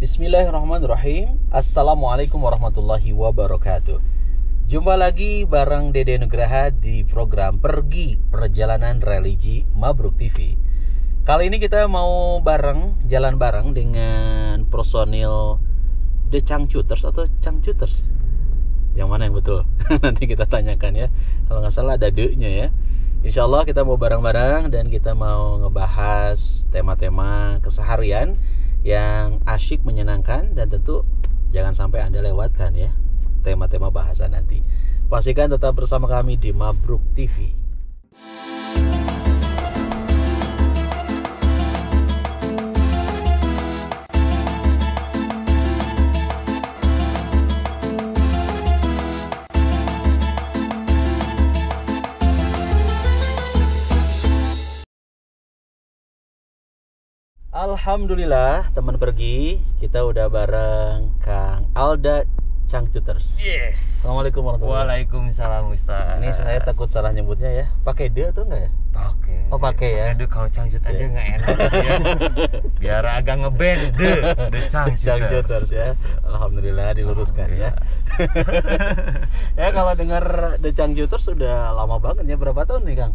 Bismillahirrahmanirrahim. Assalamualaikum warahmatullahi wabarakatuh. Jumpa lagi bareng Dede Nugraha di program Pergi Perjalanan Religi Mabruk TV. Kali ini kita mau jalan bareng dengan personil The Changcuters atau Changcuters. Yang mana yang betul? Nanti kita tanyakan ya. Kalau nggak salah ada D-nya ya. Insya Allah kita mau bareng-bareng dan kita mau ngebahas tema-tema keseharian yang asyik, menyenangkan, dan tentu jangan sampai Anda lewatkan ya tema-tema bahasan nanti. Pastikan tetap bersama kami di Mabruk TV. Alhamdulillah teman pergi, kita udah bareng Kang Alda Changcuters. Yes. Assalamualaikum warahmatullahi wabarakatuh. Waalaikumsalam Ustaz. Ini saya takut salah nyebutnya ya. Pakai D atau enggak ya? Pakai. Oh pakai ya. Aduh kalau Changcut aja nggak enak ya. Biar agak ngeband The Changcuters ya. Alhamdulillah diluruskan ya. Ya kalau dengar The Changcuters sudah lama banget ya. Berapa tahun nih Kang?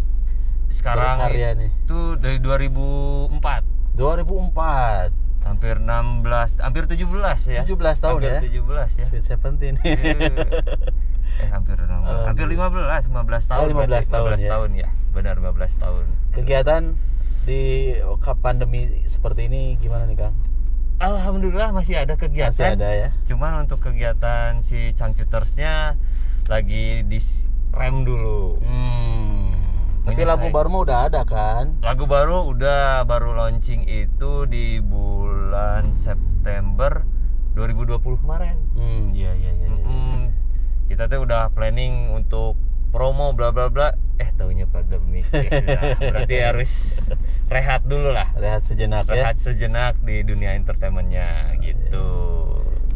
Sekarang itu dari 2004. 2004. Hampir 16, hampir 17 ya. 17 tahun hampir ya. 17 ya. Sweet 17. Hampir 16. Hampir 15 tahun. 15 tahun ya. Benar 15 tahun. Kegiatan di pandemi seperti ini gimana nih Kang? Alhamdulillah masih ada kegiatan. Masih ada ya. Cuman untuk kegiatan si Changcutersnya lagi di rem dulu. Tapi lagu baru mah udah ada kan? Lagu baru baru launching itu di bulan September 2020 kemarin. Iya. Kita tuh udah planning untuk promo bla bla bla. Taunya pandemi. Ya sudah. Berarti harus rehat dulu lah. Rehat sejenak ya. Rehat sejenak di dunia entertainmentnya gitu.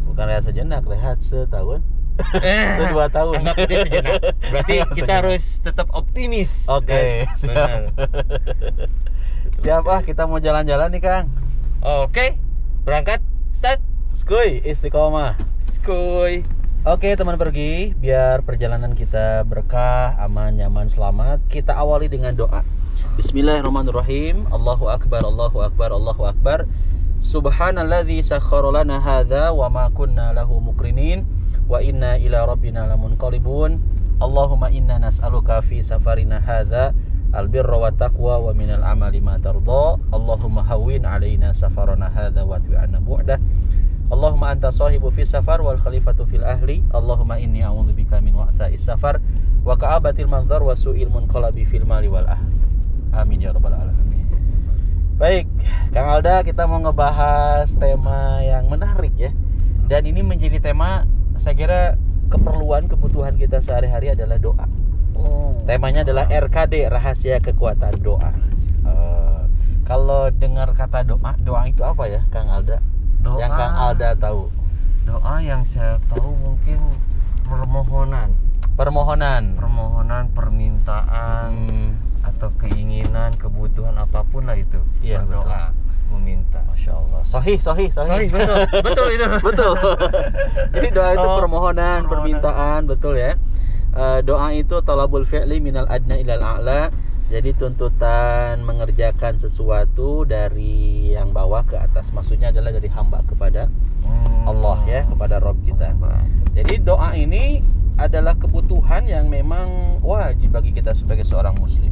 Bukan rehat sejenak, rehat setahun. 2 tahun. Anggap itu sejenak. Berarti kita harus tetap optimis. Oke, siap. Siap kita mau jalan-jalan nih Kang. Oke, berangkat. Start. Skuy, istiqomah. Skuy. Oke teman pergi, biar perjalanan kita berkah, aman, nyaman, selamat. Kita awali dengan doa. Bismillahirrahmanirrahim. Allahu akbar, Allahu akbar, Allahu akbar. Subhanalladzi sakhkhara lana hadza wa ma kunna lahu muqrinin. Wa inna ila rabbina lamunqalibun. Allahumma inna nas'aluka fi safarina hadza albirra wa taqwa wa minal amali ma tardha. Allahumma hawwin alaina safarana hadza wa tu'anna bu'dah. Allahumma anta sahibu fi safar wal khalifatu fil ahli. Allahumma inni a'udzubika min wa'tha'is safar wa ka'abatil manzar wa su'il munqalabi fil mali wal ahli. Amin ya rabbal alamin. Baik, Kang Alda, kita mau ngebahas tema yang menarik ya. Dan ini menjadi tema, saya kira kebutuhan kita sehari-hari adalah doa. Temanya adalah RKD, rahasia kekuatan doa. Kalau dengar kata doa itu apa ya Kang Alda? Doa, yang Kang Alda tahu. Doa yang saya tahu mungkin permohonan, permintaan, atau keinginan, kebutuhan apapun lah itu. Iya, doa, meminta. Masya Allah. Sahih. Betul itu. Betul. Jadi doa itu permohonan, permintaan, betul ya. Doa itu talabul fi'li minal adna ilal a'la. Jadi tuntutan mengerjakan sesuatu dari yang bawah ke atas. Maksudnya adalah dari hamba kepada Allah ya, kepada Rabb kita. Jadi doa ini adalah kebutuhan yang memang wajib bagi kita sebagai seorang muslim.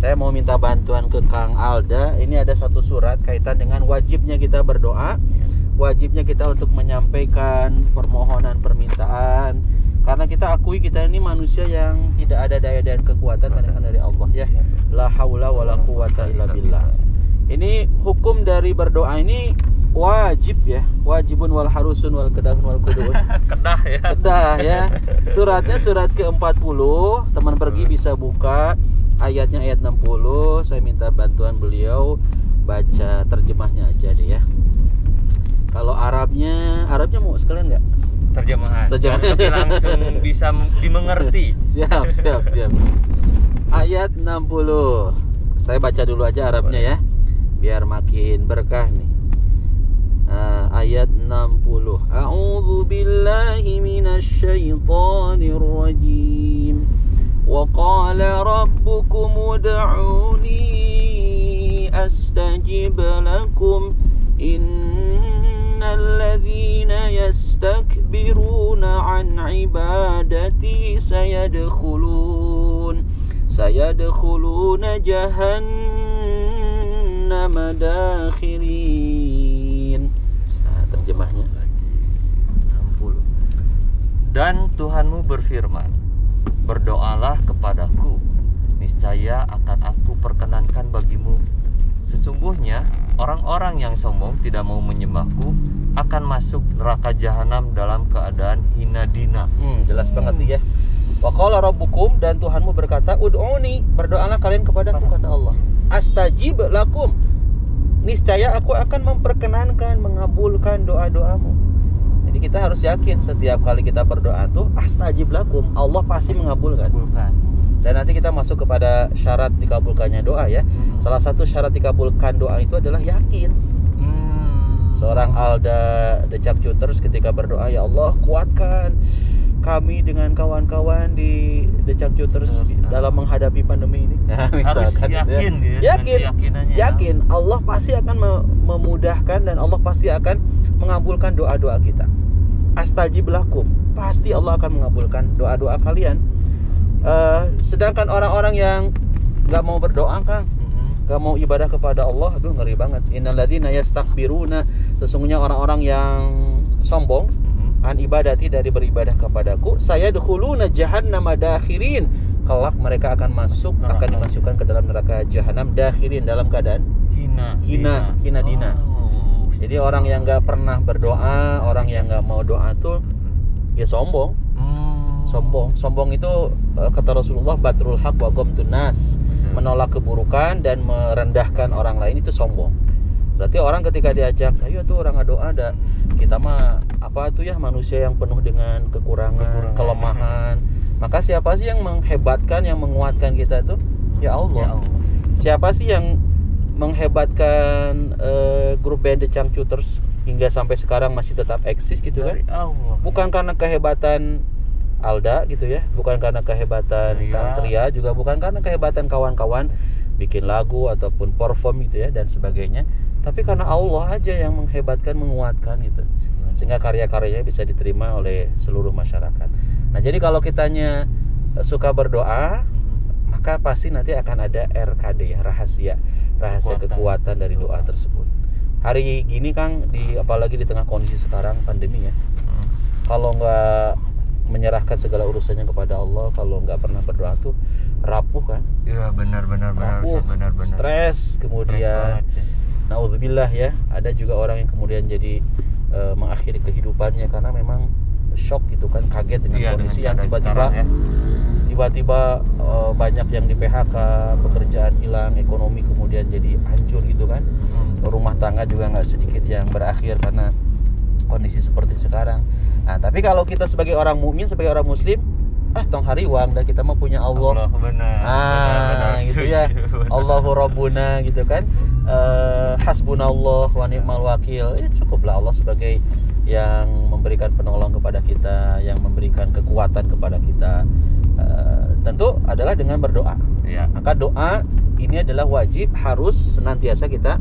Saya mau minta bantuan ke Kang Alda. Ini ada satu surat kaitan dengan wajibnya kita berdoa, wajibnya kita untuk menyampaikan permohonan, permintaan. Karena kita akui kita ini manusia yang tidak ada daya dan kekuatan melainkan dari Allah ya. La haula wala quwata illa billah. Ini hukum dari berdoa ini wajib ya. Wajibun wal harusun wal kedahun wal kudun. Kedah ya. Suratnya surat ke-40. Teman pergi bisa buka ayatnya, ayat 60. Saya minta bantuan beliau baca terjemahnya aja deh ya. Kalau Arabnya mau sekalian nggak? Terjemahan. Tapi langsung bisa dimengerti. Siap. Ayat 60. Saya baca dulu aja Arabnya ya, biar makin berkah nih. ayat 60. A'udzu billahi minasyaitonir rajim. Wa qala rabbukum ud'uni astajib lakum innal ladzina yastakbiruna an ibadati sayadkhuluna jahannam dakhirin. Nah, terjemahnya 60. Dan Tuhanmu berfirman, berdoalah kepadaku, niscaya akan aku perkenankan bagimu. Sesungguhnya orang-orang yang sombong tidak mau menyembahku akan masuk neraka jahanam dalam keadaan hina dina. Jelas banget nih ya. Wa qala rabbukum, dan Tuhanmu berkata, ud'uni, berdoalah kalian kepadaku, kata Allah. Astajib lakum, niscaya aku akan memperkenankan, mengabulkan doa-doamu. Jadi kita harus yakin setiap kali kita berdoa tuh astajib lakum, Allah pasti mengabulkan. Dan nanti kita masuk kepada syarat dikabulkannya doa ya. Salah satu syarat dikabulkan doa itu adalah yakin. Seorang Alda Decak Cuters ketika berdoa, ya Allah kuatkan kami dengan kawan-kawan di Decak Cuters dalam menghadapi pandemi ini. Nah, misalkan harus yakin, ya. Yakin Allah pasti akan memudahkan dan Allah pasti akan mengabulkan doa-doa kita. Astajib lakum, pasti Allah akan mengabulkan doa-doa kalian. Sedangkan orang-orang yang nggak mau berdoa, Kang, nggak mau ibadah kepada Allah, aduh ngeri banget. Innal ladzina yastakbiruna, sesungguhnya orang-orang yang sombong an ibadati, dari beribadah kepadaku, sayadkhuluna jahannam dakhirin, kelak mereka akan masuk neraka. Akan dimasukkan ke dalam neraka jahanam dakhirin, dalam keadaan hina dina. Jadi orang yang nggak pernah berdoa, orang yang nggak mau doa tuh ya sombong. Sombong itu kata Rasulullah, batrul haq wa ghamtun nas, menolak keburukan dan merendahkan orang lain itu sombong. Berarti orang ketika diajak, ayo tuh orang doa, ada kita mah apa tuh ya, manusia yang penuh dengan kekurangan, kelemahan. Maka siapa sih yang menghebatkan, yang menguatkan kita tuh? Ya Allah. Siapa sih yang menghebatkan grup band The Changcuters hingga sampai sekarang masih tetap eksis gitu kan? Bukan karena kehebatan Alda gitu ya, bukan karena kehebatan Kang Tria, juga bukan karena kehebatan kawan-kawan bikin lagu ataupun perform gitu ya dan sebagainya, tapi karena Allah aja yang menghebatkan, menguatkan gitu, sehingga karya-karyanya bisa diterima oleh seluruh masyarakat. Nah, jadi kalau kitanya suka berdoa, maka pasti nanti akan ada RKD ya, rahasia kekuatan dari doa tersebut. Hari gini Kang, apalagi di tengah kondisi sekarang pandemi ya, kalau nggak menyerahkan segala urusannya kepada Allah, kalau nggak pernah berdoa tuh rapuh kan? Iya benar. Stres, kemudian naudzubillah ya, ada juga orang yang kemudian jadi mengakhiri kehidupannya karena memang shock gitu kan, kaget dengan kondisi yang tiba-tiba banyak yang di PHK, pekerjaan hilang, ekonomi kemudian jadi hancur gitu kan. Rumah tangga juga nggak sedikit yang berakhir karena kondisi seperti sekarang. Nah, tapi kalau kita sebagai orang mukmin, sebagai orang muslim, tong hari uang dan kita mah punya Allah. Benar, gitu ya. Allahu Rabbuna gitu kan. Hasbunallah wa ni'mal wakil. Ya cukuplah Allah sebagai yang memberikan penolong kepada kita, yang memberikan kekuatan kepada kita. Tentu adalah dengan berdoa. Ya. Maka doa ini adalah wajib, harus senantiasa kita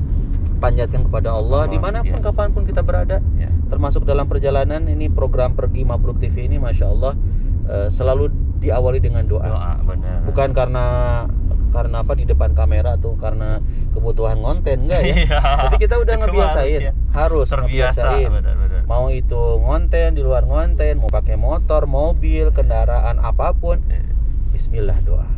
panjatkan kepada Allah dimanapun kapanpun kita berada. Termasuk dalam perjalanan ini, program Pergi Mabruk TV ini Masya Allah selalu diawali dengan doa. Benar. Bukan karena apa di depan kamera atau karena kebutuhan konten, enggak ya. Jadi kita udah ngebiasain, harus ngebiasain. Benar. Mau itu ngonten, di luar ngonten, mau pakai motor, mobil, kendaraan apapun, bismillah doa.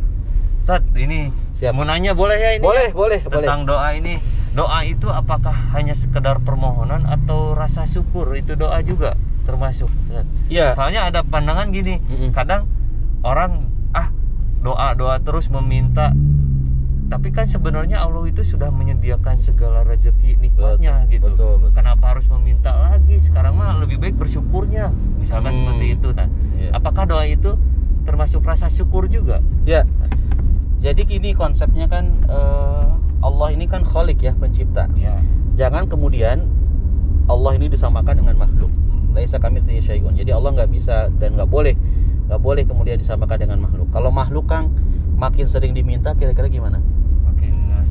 Ustaz, ini siap. Mau nanya boleh ya ini? Boleh. Tentang doa ini. Doa itu apakah hanya sekedar permohonan atau rasa syukur? Itu doa juga termasuk. Iya. Soalnya ada pandangan gini, kadang orang doa terus meminta, tapi kan sebenarnya Allah itu sudah menyediakan segala rezeki nikmatnya gitu. Betul. Kenapa harus meminta lagi? Sekarang mah lebih baik bersyukurnya. Misalkan seperti itu kan. Apakah doa itu termasuk rasa syukur juga? Ya. Jadi gini konsepnya kan, Allah ini kan Khalik ya, pencipta. Jangan kemudian Allah ini disamakan dengan makhluk. Laisa kamitslihi syai'un. Jadi Allah nggak bisa dan nggak boleh kemudian disamakan dengan makhluk. Kalau makhluk Kang makin sering diminta, kira-kira gimana?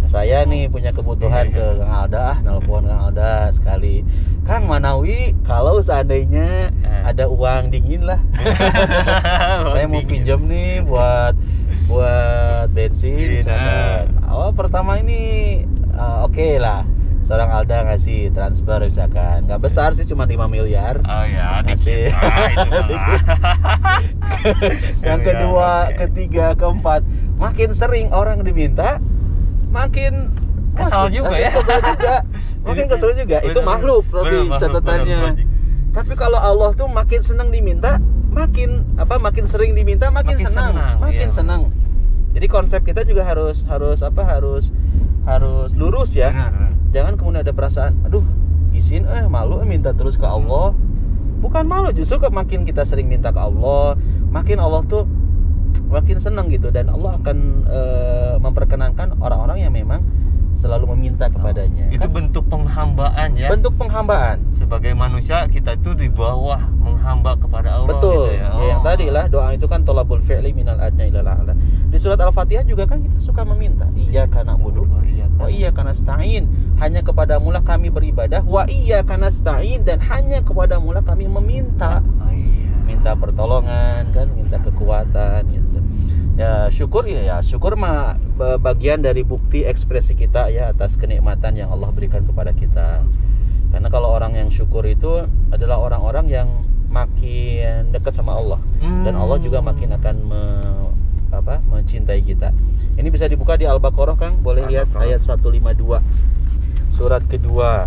Saya nih punya kebutuhan ke Kang Alda, nelpon Kang Alda sekali. Kang Manawi, kalau seandainya ada uang dingin lah. Saya mau pinjam nih buat bensin misalkan. Awal pertama ini oke lah. Seorang Alda ngasih transfer misalkan. Nggak besar sih, cuma 5 miliar. Oh ya, ngasih. Yang kedua, ketiga, keempat, makin sering orang diminta, makin kesal juga ya. Makin kesel juga. Itu makhluk tapi catatannya. Tapi kalau Allah tuh makin senang diminta, makin sering diminta, makin senang. Senang. Jadi konsep kita juga harus lurus ya. Jangan kemudian ada perasaan, aduh, izin malu minta terus ke Allah. Bukan malu, justru makin kita sering minta ke Allah, makin Allah tuh makin senang gitu, dan Allah akan memperkenankan orang-orang yang memang selalu meminta kepadanya. Itu kan bentuk penghambaan ya. Bentuk penghambaan. Sebagai manusia kita itu di bawah menghamba kepada Allah. Betul. Gitu ya. Ya, yang tadi lah doa itu kan thalabul fi'li minal adna ilal a'la. Di surat Al-Fatihah juga kan kita suka meminta. Iyyaka na'budu wa iyyaka nasta'in. Hanya kepadamu lah kami beribadah. Wa iyyaka nasta'in, dan hanya kepadamu lah kami meminta. Minta pertolongan kan, minta kekuatan gitu. Ya syukur mah bagian dari bukti ekspresi kita ya atas kenikmatan yang Allah berikan kepada kita. Karena kalau orang yang syukur itu adalah orang-orang yang makin dekat sama Allah, dan Allah juga makin akan mencintai kita. Ini bisa dibuka di Al-Baqarah, Kang. Boleh lihat ayat 152. Surat kedua.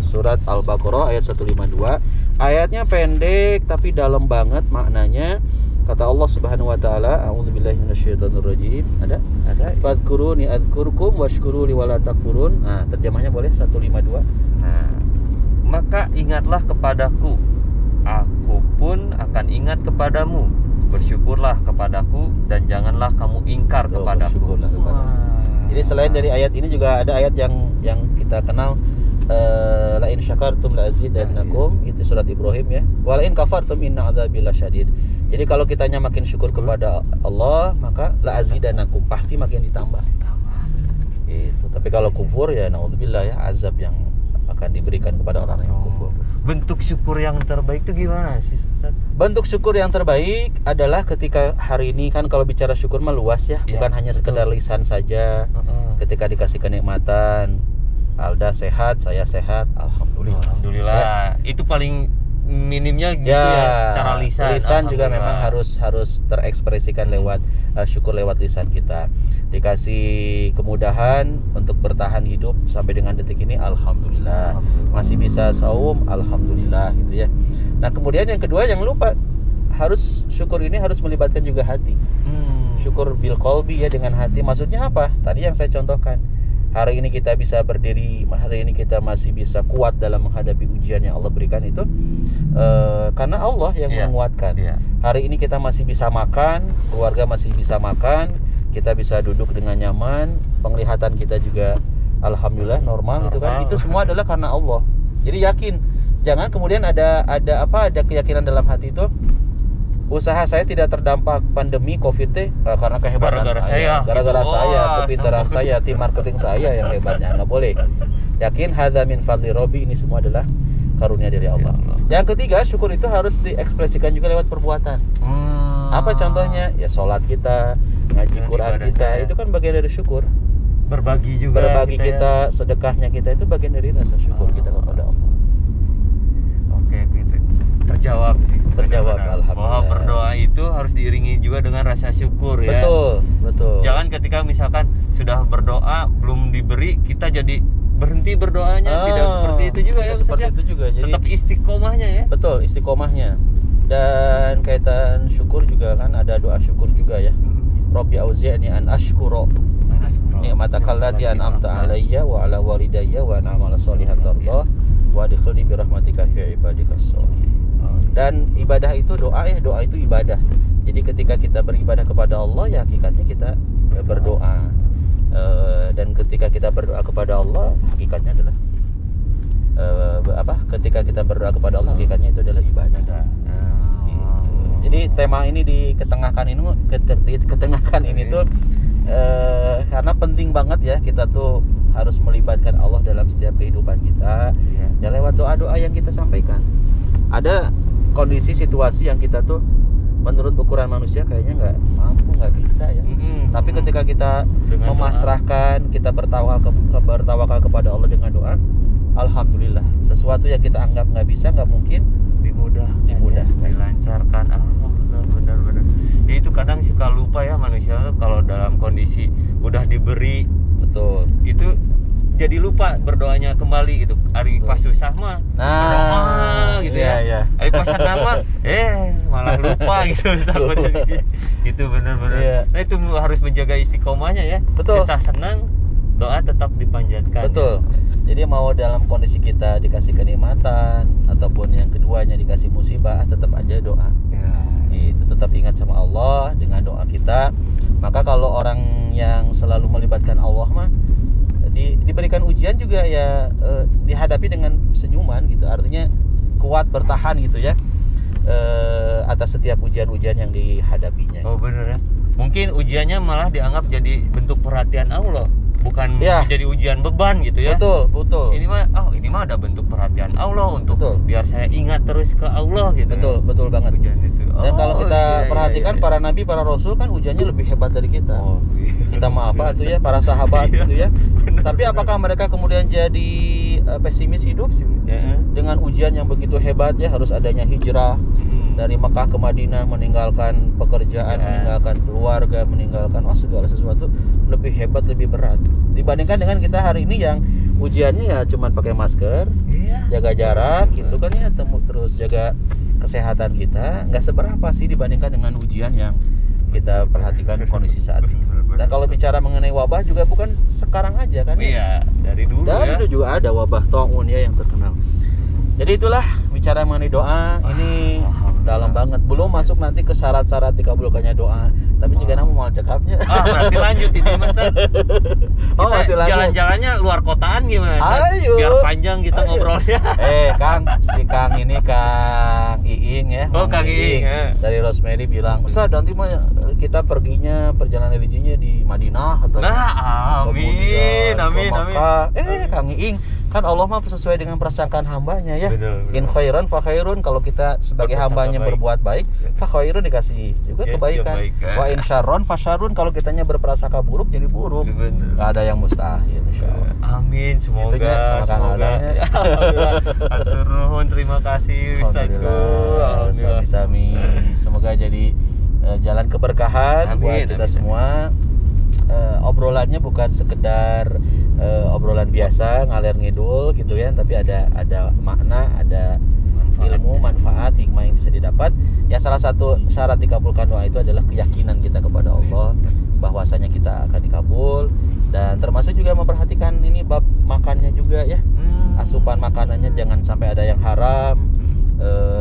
Surat Al-Baqarah ayat 152. Ayatnya pendek tapi dalam banget maknanya. Kata Allah Subhanahu wa taala, a'udzubillahi minasyaitonirrajim. Ada? Fadhkuruni adzkurkum washkuruli wala takfurun. Nah, terjemahnya boleh 152. Nah, maka ingatlah kepadaku, aku pun akan ingat kepadamu. Bersyukurlah kepadaku dan janganlah kamu ingkar kepadaku. Jadi selain dari ayat ini juga ada ayat yang kita kenal, la in syakartum la azidannakum, itu surat Ibrahim ya. Wa la in kafartum inna adzabi lasyadid. Jadi kalau kitanya makin syukur kepada Allah, maka la azidannakum, pasti makin ditambah. Gitu. Tapi kalau kufur ya naudzubillah ya, azab yang akan diberikan kepada orang yang kufur. Bentuk syukur yang terbaik itu gimana sih, Ustaz? Bentuk syukur yang terbaik adalah ketika hari ini kan, kalau bicara syukur mah luas ya, bukan hanya sekedar lisan saja. Ketika dikasih kenikmatan, Alda sehat, saya sehat, alhamdulillah. Ya. Itu paling minimnya gitu ya, secara lisan juga memang harus terekspresikan lewat syukur lewat lisan kita. Dikasih kemudahan untuk bertahan hidup sampai dengan detik ini, alhamdulillah. Masih bisa saum, alhamdulillah gitu ya. Nah, kemudian yang kedua, jangan lupa syukur ini harus melibatkan juga hati. Syukur bil qalbi ya, dengan hati. Maksudnya apa? Tadi yang saya contohkan. Hari ini kita bisa berdiri, hari ini kita masih bisa kuat dalam menghadapi ujian yang Allah berikan itu karena Allah yang menguatkan. Hari ini kita masih bisa makan, keluarga masih bisa makan, kita bisa duduk dengan nyaman, penglihatan kita juga alhamdulillah normal gitu kan. Itu semua adalah karena Allah. Jadi yakin, jangan kemudian ada keyakinan dalam hati itu, usaha saya tidak terdampak pandemi Covid karena kehebatan saya, kepintaran saya, tim marketing saya yang hebatnya. Nggak boleh. Yakin hadza min fadli Rabbi, ini semua adalah karunia dari Allah. Yang ketiga, syukur itu harus diekspresikan juga lewat perbuatan. Apa contohnya? Ya sholat kita, ngaji Quran kita, itu kan bagian dari syukur. Berbagi juga. Berbagi kita, sedekahnya kita, itu bagian dari rasa syukur kita kepada Allah. Oke, gitu. Terjawab, alhamdulillah. Bahwa berdoa itu harus diiringi juga dengan rasa syukur ya. Betul. Jangan ketika misalkan sudah berdoa belum diberi, kita jadi berhenti berdoanya. Tidak seperti itu juga ya. Seperti itu juga. Jadi tetap istiqomahnya ya. Betul, istiqomahnya. Dan kaitan syukur juga kan ada doa syukur juga ya. Rabbi auzi'ni an ashkura ni'mataka allati an'amta 'alayya wa 'ala walidayya wa an a'mala shalihan tardah wa adkhilni bi rahmatika fi ibadikas shalihin. Dan ibadah itu doa itu ibadah. Jadi ketika kita beribadah kepada Allah, ya hakikatnya kita berdoa. Dan ketika kita berdoa kepada Allah, hakikatnya adalah ketika kita berdoa kepada Allah hakikatnya itu adalah ibadah. Gitu. Jadi tema ini diketengahkan ini tuh karena penting banget ya kita tuh harus melibatkan Allah dalam setiap kehidupan kita. Ya lewat doa-doa yang kita sampaikan. Ada kondisi situasi yang kita tuh menurut ukuran manusia kayaknya nggak mampu, nggak bisa ya. Tapi ketika kita dengan memasrahkan, kita bertawakal kepada Allah dengan doa, alhamdulillah sesuatu yang kita anggap nggak bisa, nggak mungkin, dimudahkan, dilancarkan. Benar. Ya, itu kadang suka lupa ya manusia kalau dalam kondisi udah diberi, betul, itu jadi lupa berdoanya kembali gitu. Hari pas susah mah berdoa gitu ya. Hari pas senang mah malah lupa gitu. Gitu benar-benar. Nah itu harus menjaga istiqomahnya ya. Betul. Susah senang doa tetap dipanjatkan. Betul. Ya. Jadi mau dalam kondisi kita dikasih kenikmatan ataupun yang keduanya dikasih musibah, tetap aja doa. Itu tetap ingat sama Allah dengan doa kita. Maka kalau orang yang selalu melibatkan Allah mah diberikan ujian juga ya dihadapi dengan senyuman gitu, artinya kuat bertahan gitu ya atas setiap ujian-ujian yang dihadapinya. Oh bener ya, mungkin ujiannya malah dianggap jadi bentuk perhatian Allah, bukan jadi ujian beban gitu ya. Betul. Ini mah ada bentuk perhatian Allah untuk biar saya ingat terus ke Allah gitu. Betul banget. Ujian itu. Dan kalau kita perhatikan para nabi, para rasul kan ujiannya lebih hebat dari kita. Kita mah apa tuh ya, para sahabat gitu ya. Tapi apakah mereka kemudian jadi pesimis hidup dengan ujian yang begitu hebat ya, harus adanya hijrah dari Mekah ke Madinah, meninggalkan pekerjaan, meninggalkan keluarga, meninggalkan segala sesuatu, lebih hebat, lebih berat dibandingkan dengan kita hari ini yang ujiannya ya cuman pakai masker, jaga jarak gitu kan ya, terus jaga kesehatan kita, nggak seberapa sih dibandingkan dengan ujian yang kita perhatikan kondisi saat ini. Dan kalau bicara mengenai wabah juga bukan sekarang aja kan ya. Dari dulu juga ada wabah taun ya yang terkenal. Jadi itulah bicara mengenai doa ini dalam banget. Belum masuk nanti ke syarat-syarat dikabulkannya doa. Tapi jika kamu mau cekapnya. Berarti lanjut ini Mas. Masih lanjut. Jalan-jalannya luar kotaan gimana? Ayo. Biar panjang kita ngobrolnya. Kang Iing ya. Kang Iing. Dari Rosemary bilang, "Ustaz, nanti mah kita perginya perjalanan religinya di Madinah atau amin. Kang Iing, kan Allah mah sesuai dengan prasangkaan hambanya ya. Betul. In khairan fa khairun, kalau kita sebagai hambanya berbuat baik, fa khairun dikasih juga kebaikan. Wa in syarrun fa syarrun, kalau kitanya berprasangka buruk jadi buruk. Enggak ada yang mustahil insyaallah. Amin, semoga. Hatur nuhun, terima kasih Ustazku. Sami-sami. Semoga jadi jalan keberkahan buat kita semua. Obrolannya bukan sekedar obrolan biasa ngalir ngidul gitu ya, tapi ada makna, ada ilmu, manfaat, hikmah yang bisa didapat. Ya salah satu syarat dikabulkan doa itu adalah keyakinan kita kepada Allah bahwasanya kita akan dikabul, dan termasuk juga memperhatikan ini bab makannya juga ya. Asupan makanannya jangan sampai ada yang haram.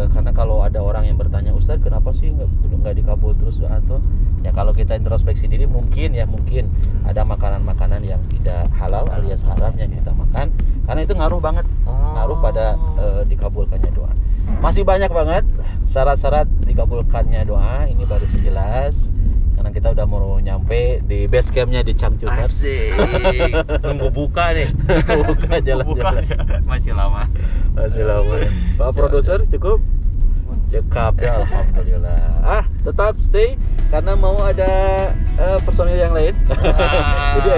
Karena kalau ada orang yang bertanya, Ustaz kenapa sih nggak dikabul terus doa tuh? Ya kalau kita introspeksi diri mungkin ada makanan-makanan yang tidak halal alias haram yang kita makan, karena itu ngaruh banget, ngaruh pada dikabulkannya doa. Masih banyak banget syarat-syarat dikabulkannya doa, ini baru sekilas. Karena kita udah mau nyampe di base campnya di Changchun. Asik. Tunggu buka nih. Buka jalan-jalan. Masih lama. Pak produser cukup? Cekap ya, alhamdulillah. Tetap stay karena mau ada personil yang lain. Jadi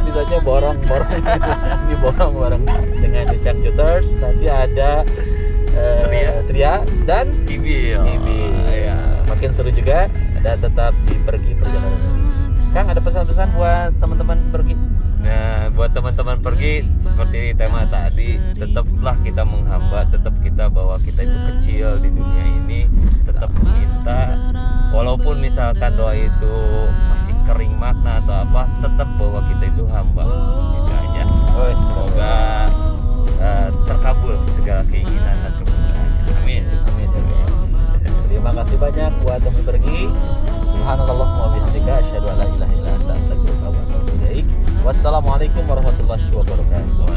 episodenya borong-borong. Ini borong bareng dengan The Changchuters. Nanti ada Tria dan Ibil. Makin seru juga. Dan tetap pergi perjalanan religi. Kang, ada pesan-pesan buat teman-teman pergi? Nah, buat teman-teman pergi seperti tema tadi, tetaplah kita menghamba, tetap kita bahwa kita itu kecil di dunia ini, tetap meminta, walaupun misalkan doa itu masih kering makna atau apa, tetap bahwa kita itu hamba. Itu aja. Semoga terkabul segala keinginan dan permintaannya. Amin. Terima kasih banyak buat teman pergi. Subhanallahumma wa bihamdika asyhadu an la ilaha illa anta astaghfiruka wa atubu ilaik. Wassalamualaikum warahmatullahi wabarakatuh.